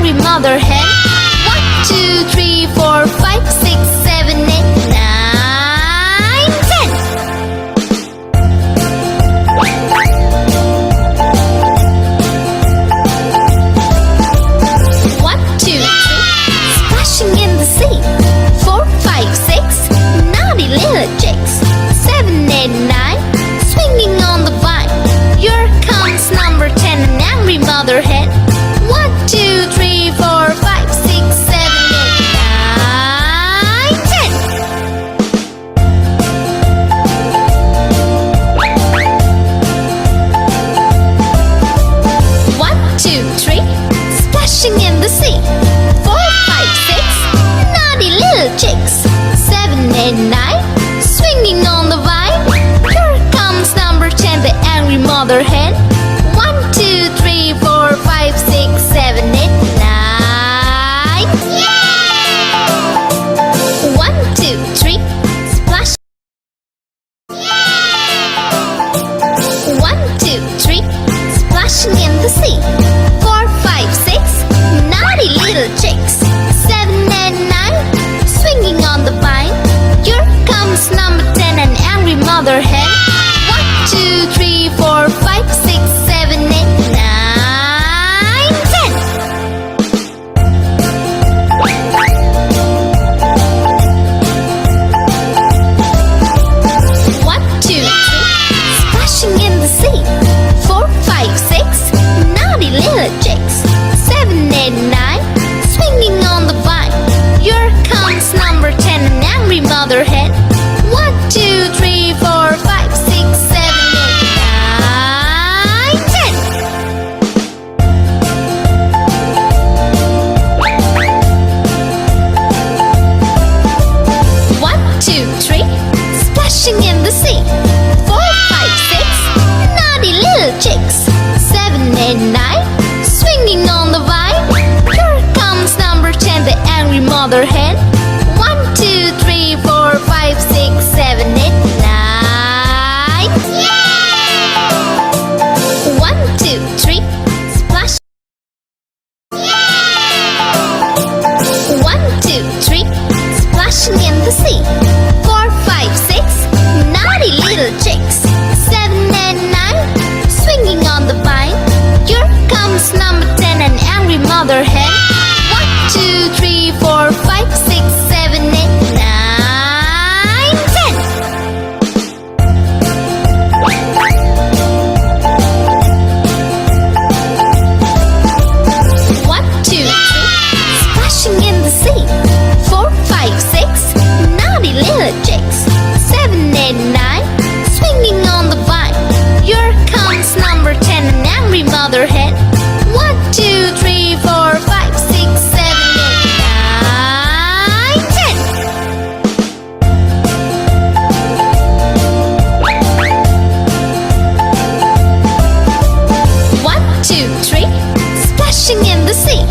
angry mother hen. 1, 2, 3, 4, 5, 6, 7, 8, 9, 10. 1, 2, 3, splashing in the sea. 4, 5, 6, naughty little chicks. 7, 8, 9, swinging on the vine. Here comes number 10, an angry mother hen. 1, 2, 3, 4, 5, 6, 7, 8, 9, 10. 1, 2, 3, splashing in the sea. 4, 5, 6, naughty little chicks. 7, 8, 9, swinging on the vine. Here comes number 10, the angry mother hen. 1, 2, 3, 4, 5, 6, 7, 8, 9. Yeah! 1, 2, 3, splash. Yeah! 1, 2, 3, splashing in the sea. 4, 5, 6, naughty little chicks. 7 and 9, swinging on the vine. Here comes number 10, an angry mother hen. 1, 2, 3, 4, 5, 6, 7, 8, 9, 10. 1, 2, 3, splashing in the sea. 4, 5, 6, naughty little chicks. 7, 8, 9, swinging on the vine. Here comes number 10, an angry mother hen. 1, 2, 3, 4, 5, 6, 7, 8, 9, 10. 1, 2, 3, splashing in the sea. 4, 5, 6, naughty little chicks. 7, 8, 9, swinging on the vine. Here comes number 10, the angry mother hen. 1, 2, 3, 4, 5, 6, 7, 8, 9. Yeah! 1, 2, 3, splash. Yeah! 1, 2, 3, splashing in the sea. 4, 5, 6, naughty little chicks. 7 and 9, swinging on the vine. Here comes number 10, an angry mother hen. 1, 2, 3, 4, 5, 6, 7, 8, 9, 10. 1, 2, 3, splashing in the sea. 4, 5, 6, naughty little chicks. 7, 8, 9, swinging on the vine. Here comes number 10, an angry mother hen. 1, 2, 3, 4, 5, 6, 7, 8, 9, 10. 1, 2, 3, splashing in the sea.